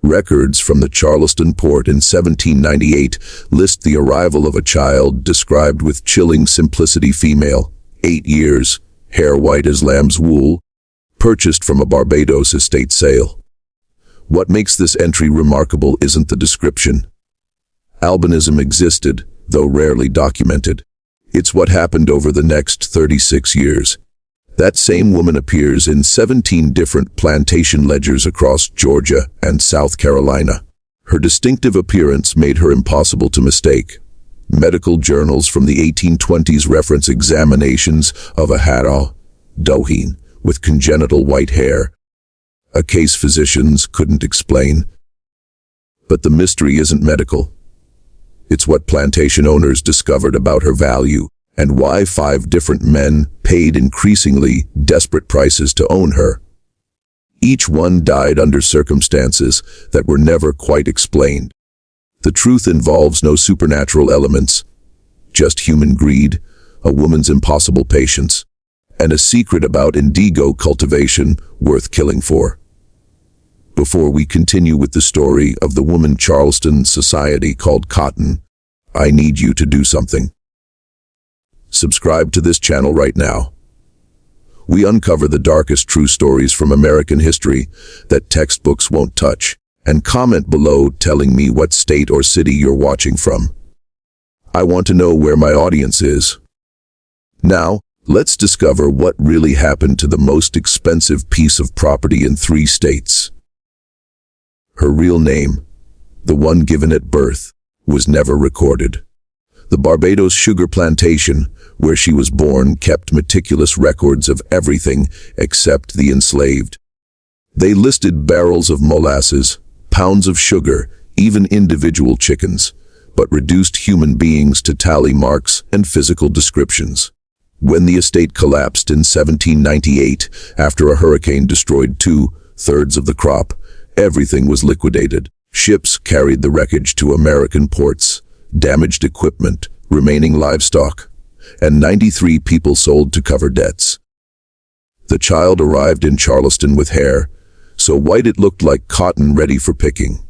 Records from the Charleston port in 1798 list the arrival of a child described with chilling simplicity: female, 8 years, hair white as lamb's wool, purchased from a Barbados estate sale. What makes this entry remarkable isn't the description. Albinism existed, though rarely documented. It's what happened over the next 36 years. That same woman appears in 17 different plantation ledgers across Georgia and South Carolina. Her distinctive appearance made her impossible to mistake. Medical journals from the 1820s reference examinations of a Hadda Doheen with congenital white hair, a case physicians couldn't explain. But the mystery isn't medical. It's what plantation owners discovered about her value, and why 5 different men paid increasingly desperate prices to own her. Each one died under circumstances that were never quite explained. The truth involves no supernatural elements, just human greed, a woman's impossible patience, and a secret about indigo cultivation worth killing for. Before we continue with the story of the woman Charleston society called Cotton, I need you to do something. Subscribe to this channel right now. We uncover the darkest true stories from American history that textbooks won't touch, and comment below telling me what state or city you're watching from. I want to know where my audience is. Now, let's discover what really happened to the most expensive piece of property in 3 states. Her real name, the one given at birth, was never recorded. The Barbados sugar plantation, where she was born, kept meticulous records of everything except the enslaved. They listed barrels of molasses, pounds of sugar, even individual chickens, but reduced human beings to tally marks and physical descriptions. When the estate collapsed in 1798, after a hurricane destroyed 2/3 of the crop, everything was liquidated. Ships carried the wreckage to American ports, damaged equipment, remaining livestock, and 93 people sold to cover debts. The child arrived in Charleston with hair so white it looked like cotton ready for picking.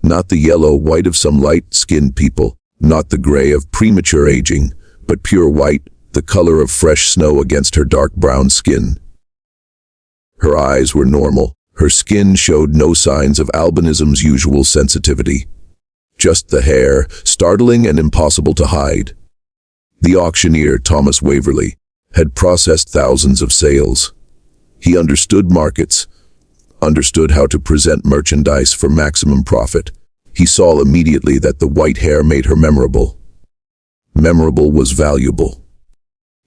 Not the yellow white of some light-skinned people, not the gray of premature aging, but pure white, the color of fresh snow against her dark brown skin. Her eyes were normal. Her skin showed no signs of albinism's usual sensitivity. Just the hair, startling and impossible to hide. The auctioneer, Thomas Waverly, had processed thousands of sales. He understood markets, understood how to present merchandise for maximum profit. He saw immediately that the white hair made her memorable. Memorable was valuable.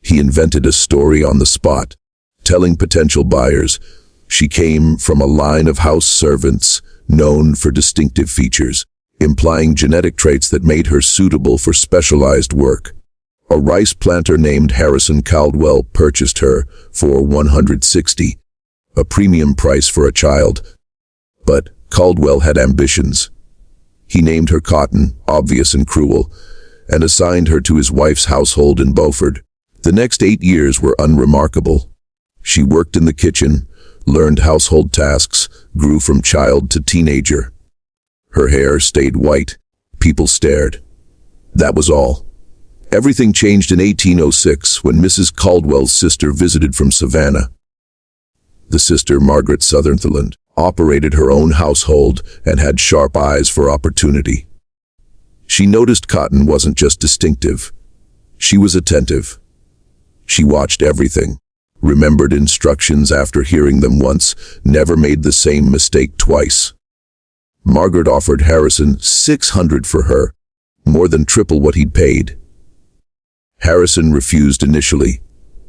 He invented a story on the spot, telling potential buyers she came from a line of house servants known for distinctive features, implying genetic traits that made her suitable for specialized work. A rice planter named Harrison Caldwell purchased her for $160, a premium price for a child. But Caldwell had ambitions. He named her Cotton, obvious and cruel, and assigned her to his wife's household in Beaufort. The next 8 years were unremarkable. She worked in the kitchen, learned household tasks, grew from child to teenager. Her hair stayed white. People stared. That was all. Everything changed in 1806 when Mrs. Caldwell's sister visited from Savannah. The sister, Margaret Sutherland, operated her own household and had sharp eyes for opportunity. She noticed Cotton wasn't just distinctive. She was attentive. She watched everything, remembered instructions after hearing them once, never made the same mistake twice. Margaret offered Harrison $600 for her, more than triple what he'd paid. Harrison refused initially,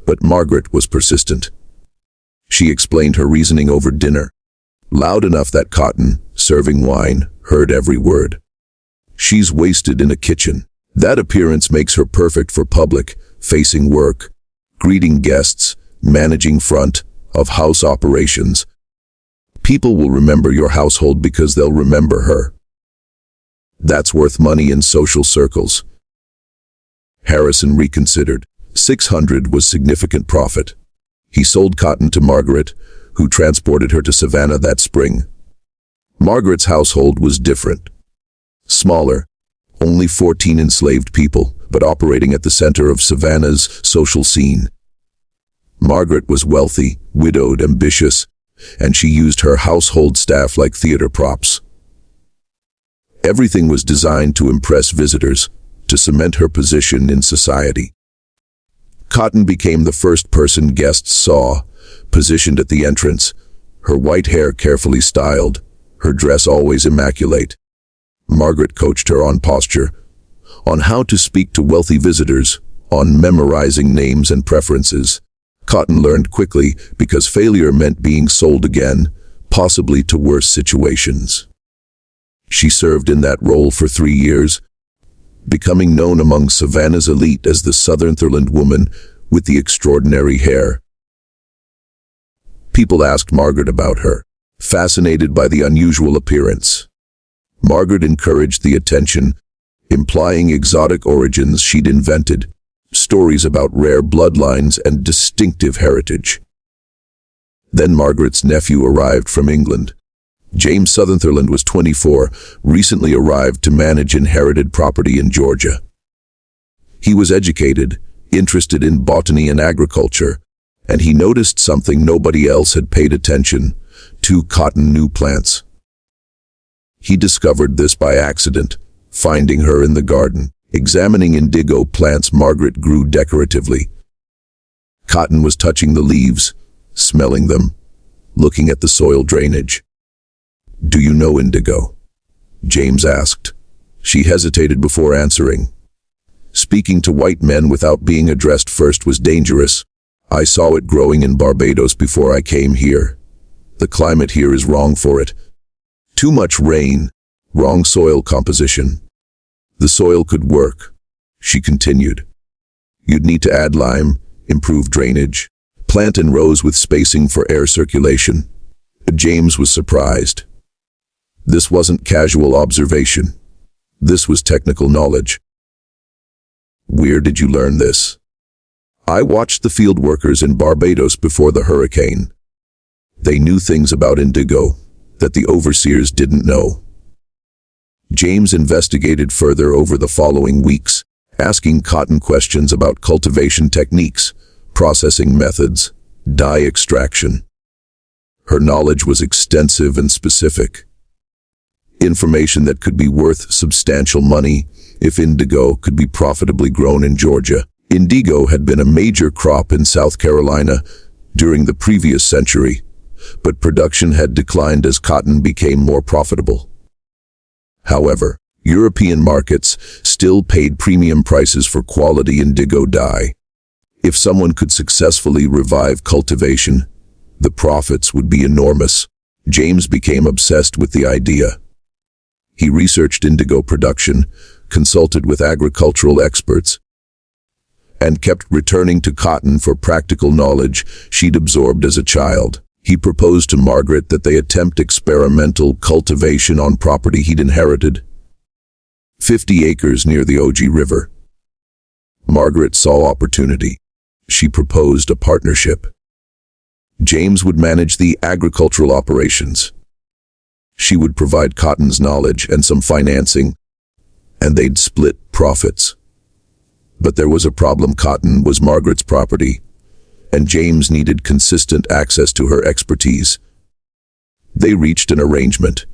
but Margaret was persistent. She explained her reasoning over dinner, loud enough that Cotton, serving wine, heard every word. She's wasted in a kitchen. That appearance makes her perfect for public-facing work, greeting guests, managing front of house operations. People will remember your household because they'll remember her. That's worth money in social circles. Harrison reconsidered. $600 was significant profit. He sold Cotton to Margaret, who transported her to Savannah that spring. Margaret's household was different. Smaller, only 14 enslaved people, but operating at the center of Savannah's social scene. Margaret was wealthy, widowed, ambitious, and she used her household staff like theater props. Everything was designed to impress visitors, to cement her position in society. Cotton became the first person guests saw, positioned at the entrance, her white hair carefully styled, her dress always immaculate. Margaret coached her on posture, on how to speak to wealthy visitors, on memorizing names and preferences. Cotton learned quickly because failure meant being sold again, possibly to worse situations. She served in that role for 3 years, becoming known among Savannah's elite as the Sutherland woman with the extraordinary hair. People asked Margaret about her, fascinated by the unusual appearance. Margaret encouraged the attention, implying exotic origins she'd invented, stories about rare bloodlines and distinctive heritage. Then Margaret's nephew arrived from England. James Sutherland was 24, recently arrived to manage inherited property in Georgia. He was educated, interested in botany and agriculture, and he noticed something nobody else had paid attention to: cotton new plants. He discovered this by accident, finding her in the garden, examining indigo plants Margaret grew decoratively. Cotton was touching the leaves, smelling them, looking at the soil drainage. "Do you know indigo?" James asked. She hesitated before answering. "Speaking to white men without being addressed first was dangerous. I saw it growing in Barbados before I came here. The climate here is wrong for it. Too much rain, wrong soil composition. The soil could work," she continued. "You'd need to add lime, improve drainage, plant in rows with spacing for air circulation." James was surprised. This wasn't casual observation. This was technical knowledge. "Where did you learn this?" "I watched the field workers in Barbados before the hurricane. They knew things about indigo that the overseers didn't know." James investigated further over the following weeks, asking Cotton questions about cultivation techniques, processing methods, dye extraction. Her knowledge was extensive and specific. Information that could be worth substantial money if indigo could be profitably grown in Georgia. Indigo had been a major crop in South Carolina during the previous century, but production had declined as cotton became more profitable. However, European markets still paid premium prices for quality indigo dye. If someone could successfully revive cultivation, the profits would be enormous. James became obsessed with the idea. He researched indigo production, consulted with agricultural experts, and kept returning to Cotton for practical knowledge she'd absorbed as a child. He proposed to Margaret that they attempt experimental cultivation on property he'd inherited, 50 acres near the Og River. Margaret saw opportunity. She proposed a partnership. James would manage the agricultural operations. She would provide Cotton's knowledge and some financing, and they'd split profits. But there was a problem. Cotton was Margaret's property, and James needed consistent access to her expertise. They reached an arrangement.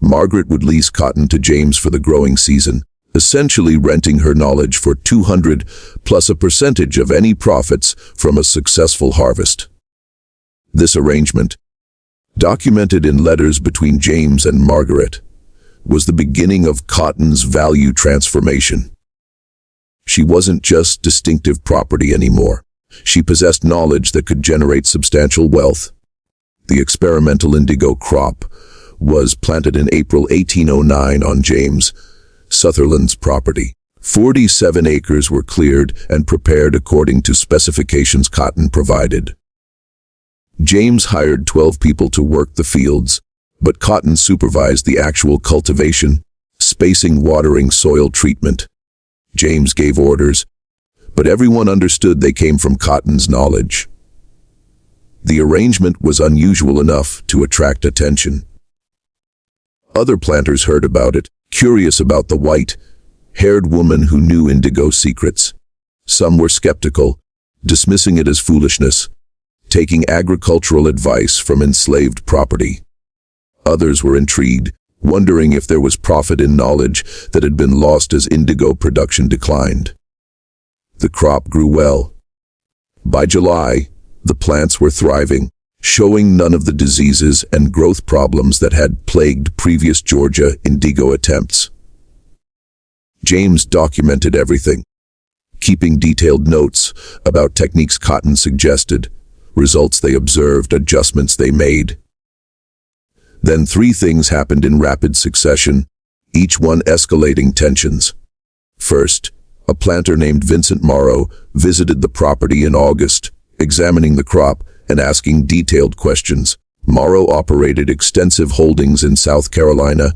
Margaret would lease cotton to James for the growing season, essentially renting her knowledge for 200 plus a percentage of any profits from a successful harvest. This arrangement, documented in letters between James and Margaret, was the beginning of Cotton's value transformation. She wasn't just distinctive property anymore. She possessed knowledge that could generate substantial wealth. The experimental indigo crop was planted in April 1809 on James Sutherland's property. 47 acres were cleared and prepared according to specifications Cotton provided. James hired 12 people to work the fields, but Cotton supervised the actual cultivation, spacing, watering, soil treatment. James gave orders, but everyone understood they came from Cotton's knowledge. The arrangement was unusual enough to attract attention. Other planters heard about it, curious about the white-haired woman who knew indigo secrets. Some were skeptical, dismissing it as foolishness, taking agricultural advice from enslaved property. Others were intrigued, wondering if there was profit in knowledge that had been lost as indigo production declined. The crop grew well. By July, the plants were thriving, showing none of the diseases and growth problems that had plagued previous Georgia indigo attempts. James documented everything, keeping detailed notes about techniques Cotton suggested, results they observed, adjustments they made. Then 3 things happened in rapid succession, each one escalating tensions. First, a planter named Vincent Morrow visited the property in August, examining the crop and asking detailed questions. Morrow operated extensive holdings in South Carolina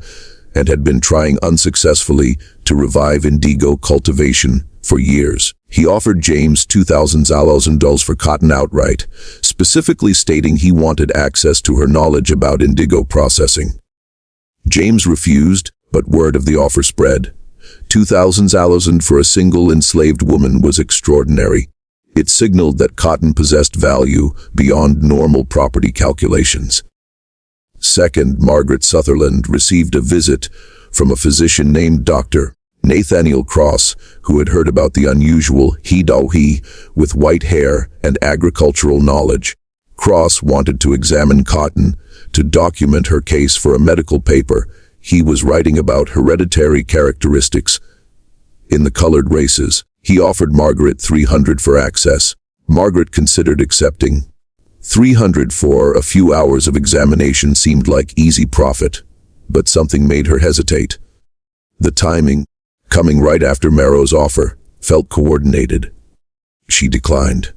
and had been trying unsuccessfully to revive indigo cultivation for years. He offered James $2,000 for Cotton outright, specifically stating he wanted access to her knowledge about indigo processing. James refused, but word of the offer spread. $2,000 for a single enslaved woman was extraordinary. It signaled that Cotton possessed value beyond normal property calculations. Second, Margaret Sutherland received a visit from a physician named Dr. Nathaniel Cross, who had heard about the unusual he with white hair and agricultural knowledge. Cross wanted to examine Cotton to document her case for a medical paper. He was writing about hereditary characteristics in the colored races. He offered Margaret $300 for access. Margaret considered accepting. $300 for a few hours of examination seemed like easy profit, but something made her hesitate. The timing, coming right after Morrow's offer, felt coordinated. She declined.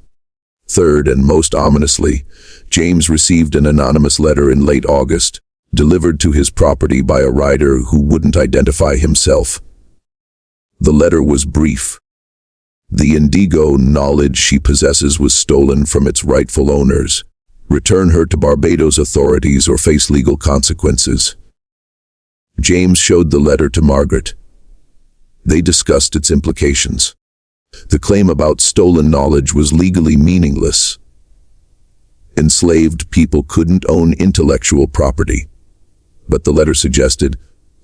Third, and most ominously, James received an anonymous letter in late August, delivered to his property by a rider who wouldn't identify himself. The letter was brief. The indigo knowledge she possesses was stolen from its rightful owners. Return her to Barbados authorities or face legal consequences. James showed the letter to Margaret. They discussed its implications. The claim about stolen knowledge was legally meaningless. Enslaved people couldn't own intellectual property. But the letter suggested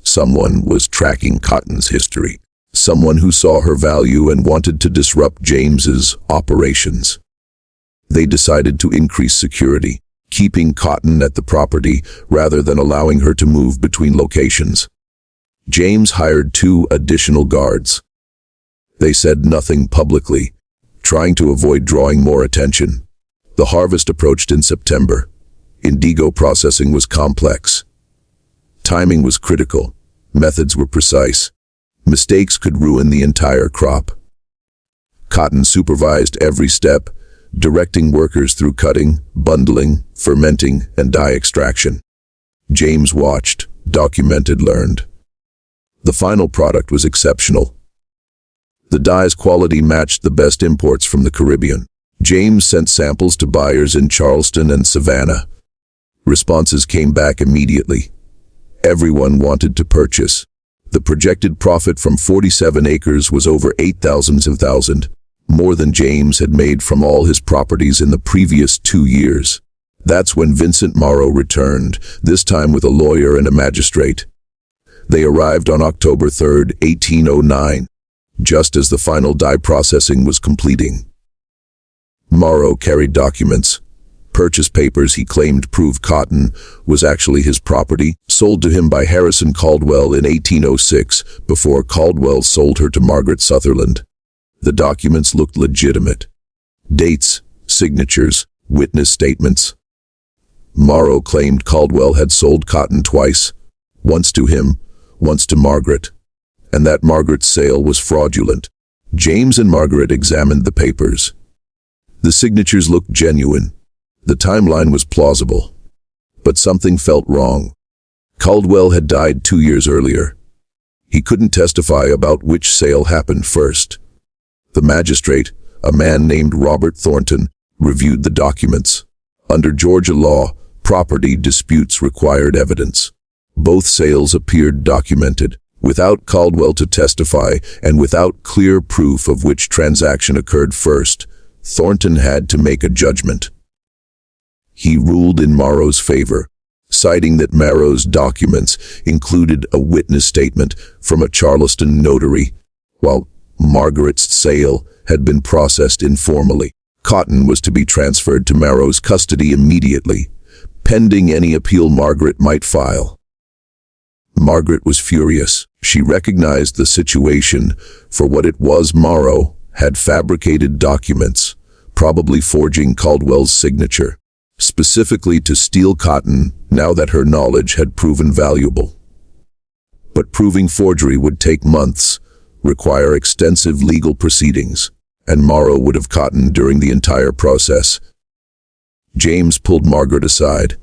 someone was tracking Cotton's history. Someone who saw her value and wanted to disrupt James's operations. They decided to increase security, keeping Cotton at the property rather than allowing her to move between locations. James hired 2 additional guards. They said nothing publicly, trying to avoid drawing more attention. The harvest approached in September. Indigo processing was complex. Timing was critical. Methods were precise. Mistakes could ruin the entire crop. Cotton supervised every step, directing workers through cutting, bundling, fermenting, and dye extraction. James watched, documented, learned. The final product was exceptional. The dye's quality matched the best imports from the Caribbean. James sent samples to buyers in Charleston and Savannah. Responses came back immediately. Everyone wanted to purchase. The projected profit from 47 acres was over $8,000, more than James had made from all his properties in the previous 2 years. That's when Vincent Morrow returned, this time with a lawyer and a magistrate. They arrived on October 3, 1809, just as the final dye processing was completing. Morrow carried documents. Purchase papers he claimed proved Cotton was actually his property, sold to him by Harrison Caldwell in 1806, before Caldwell sold her to Margaret Sutherland. The documents looked legitimate. Dates, signatures, witness statements. Morrow claimed Caldwell had sold Cotton twice, once to him, once to Margaret, and that Margaret's sale was fraudulent. James and Margaret examined the papers. The signatures looked genuine. The timeline was plausible. But something felt wrong. Caldwell had died 2 years earlier. He couldn't testify about which sale happened first. The magistrate, a man named Robert Thornton, reviewed the documents. Under Georgia law, property disputes required evidence. Both sales appeared documented, without Caldwell to testify and without clear proof of which transaction occurred first. Thornton had to make a judgment. He ruled in Morrow's favor, citing that Morrow's documents included a witness statement from a Charleston notary, while Margaret's sale had been processed informally. Cotton was to be transferred to Morrow's custody immediately, pending any appeal Margaret might file. Margaret was furious. She recognized the situation for what it was. Morrow had fabricated documents, probably forging Caldwell's signature, specifically to steal Cotton now that her knowledge had proven valuable. But proving forgery would take months, require extensive legal proceedings, and Morrow would have Cotton during the entire process. James pulled Margaret aside.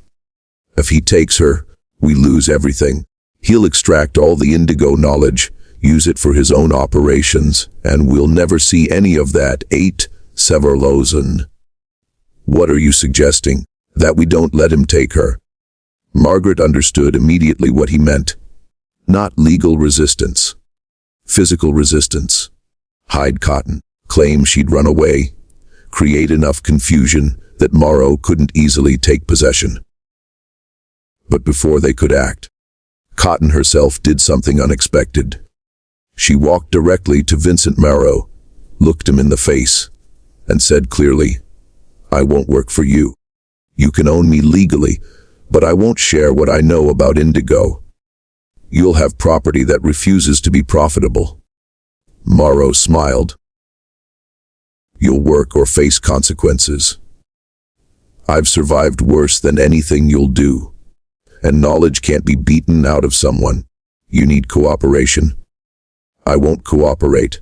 If he takes her, we lose everything. He'll extract all the indigo knowledge, use it for his own operations, and we'll never see any of that. 8 Severlosen. What are you suggesting? That we don't let him take her? Margaret understood immediately what he meant. Not legal resistance. Physical resistance. Hide Cotton. Claim she'd run away. Create enough confusion that Morrow couldn't easily take possession. But before they could act, Cotton herself did something unexpected. She walked directly to Vincent Morrow, looked him in the face, and said clearly, "I won't work for you. You can own me legally, but I won't share what I know about indigo. You'll have property that refuses to be profitable." Morrow smiled. "You'll work or face consequences. I've survived worse than anything you'll do. And knowledge can't be beaten out of someone. You need cooperation." "I won't cooperate."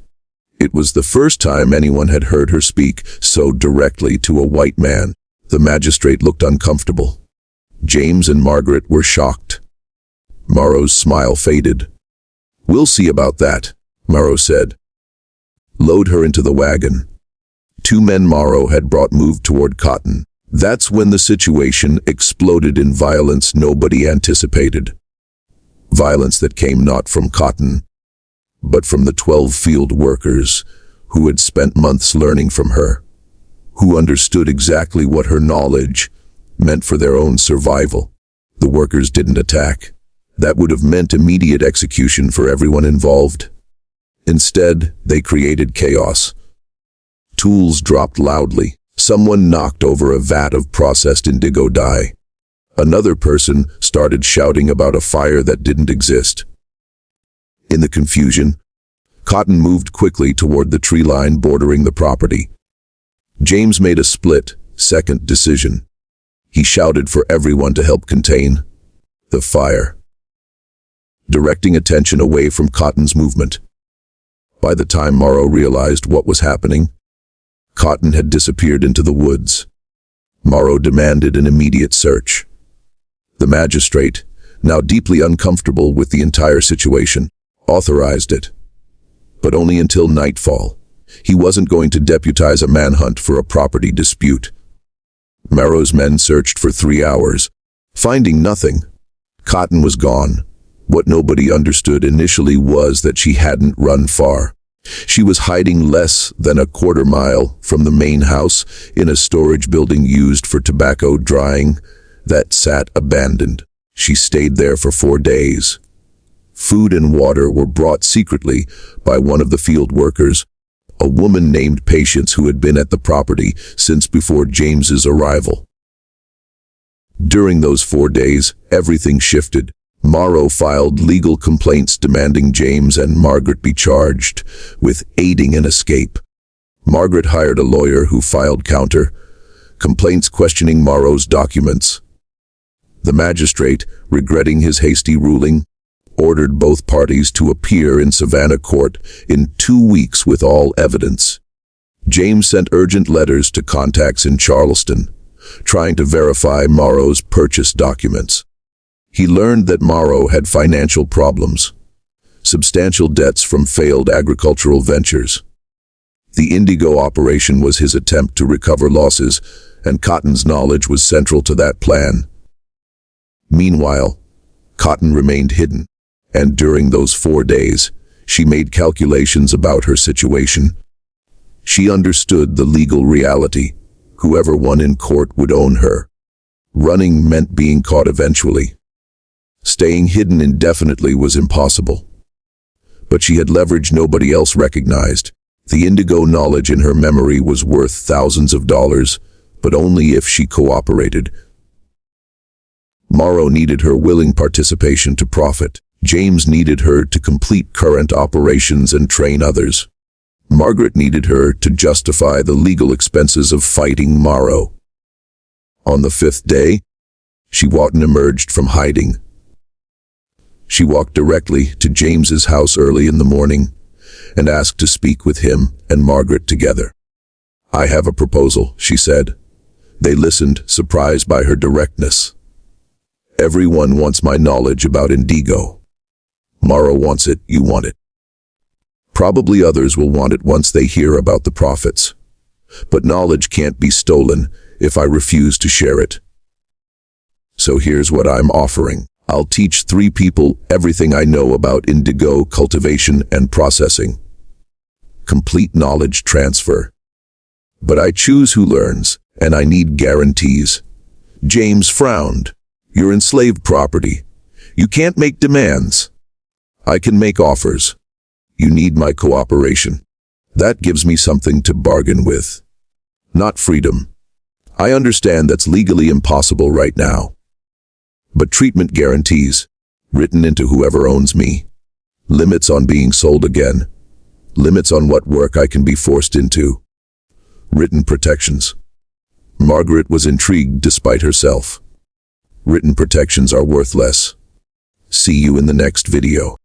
It was the first time anyone had heard her speak so directly to a white man. The magistrate looked uncomfortable. James and Margaret were shocked. Morrow's smile faded. "We'll see about that," Morrow said. "Load her into the wagon." 2 men Morrow had brought moved toward Cotton. That's when the situation exploded in violence nobody anticipated. Violence that came not from Cotton, but from the 12 field workers who had spent months learning from her, who understood exactly what her knowledge meant for their own survival. The workers didn't attack. That would have meant immediate execution for everyone involved. Instead, they created chaos. Tools dropped loudly. Someone knocked over a vat of processed indigo dye. Another person started shouting about a fire that didn't exist. In the confusion, Cotton moved quickly toward the tree line bordering the property. James made a split-second decision. He shouted for everyone to help contain the fire, directing attention away from Cotton's movement. By the time Morrow realized what was happening, Cotton had disappeared into the woods. Morrow demanded an immediate search. The magistrate, now deeply uncomfortable with the entire situation, authorized it. But only until nightfall. He wasn't going to deputize a manhunt for a property dispute. Morrow's men searched for 3 hours, finding nothing. Cotton was gone. What nobody understood initially was that she hadn't run far. She was hiding less than a quarter mile from the main house in a storage building used for tobacco drying that sat abandoned. She stayed there for 4 days. Food and water were brought secretly by one of the field workers, a woman named Patience who had been at the property since before James's arrival. During those 4 days, everything shifted. Morrow filed legal complaints demanding James and Margaret be charged with aiding an escape. Margaret hired a lawyer who filed counter complaints questioning Morrow's documents. The magistrate, regretting his hasty ruling, ordered both parties to appear in Savannah court in 2 weeks with all evidence. James sent urgent letters to contacts in Charleston, trying to verify Morrow's purchase documents. He learned that Morrow had financial problems, substantial debts from failed agricultural ventures. The indigo operation was his attempt to recover losses, and Cotton's knowledge was central to that plan. Meanwhile, Cotton remained hidden, and during those 4 days, she made calculations about her situation. She understood the legal reality. Whoever won in court would own her. Running meant being caught eventually. Staying hidden indefinitely was impossible. But she had leverage nobody else recognized. The indigo knowledge in her memory was worth thousands of dollars, but only if she cooperated. Morrow needed her willing participation to profit. James needed her to complete current operations and train others. Margaret needed her to justify the legal expenses of fighting Morrow. On the 5th day, she emerged from hiding. She walked directly to James's house early in the morning and asked to speak with him and Margaret together. "I have a proposal," she said. They listened, surprised by her directness. "Everyone wants my knowledge about indigo. Morrow wants it, you want it. Probably others will want it once they hear about the profits. But knowledge can't be stolen if I refuse to share it. So here's what I'm offering. I'll teach 3 people everything I know about indigo cultivation and processing. Complete knowledge transfer. But I choose who learns, and I need guarantees." James frowned. "You're enslaved property. You can't make demands. I can make offers. You need my cooperation. That gives me something to bargain with. Not freedom. I understand that's legally impossible right now. But treatment guarantees, written into whoever owns me. Limits on being sold again. Limits on what work I can be forced into. Written protections." Margaret was intrigued despite herself. Written protections are worthless. See you in the next video.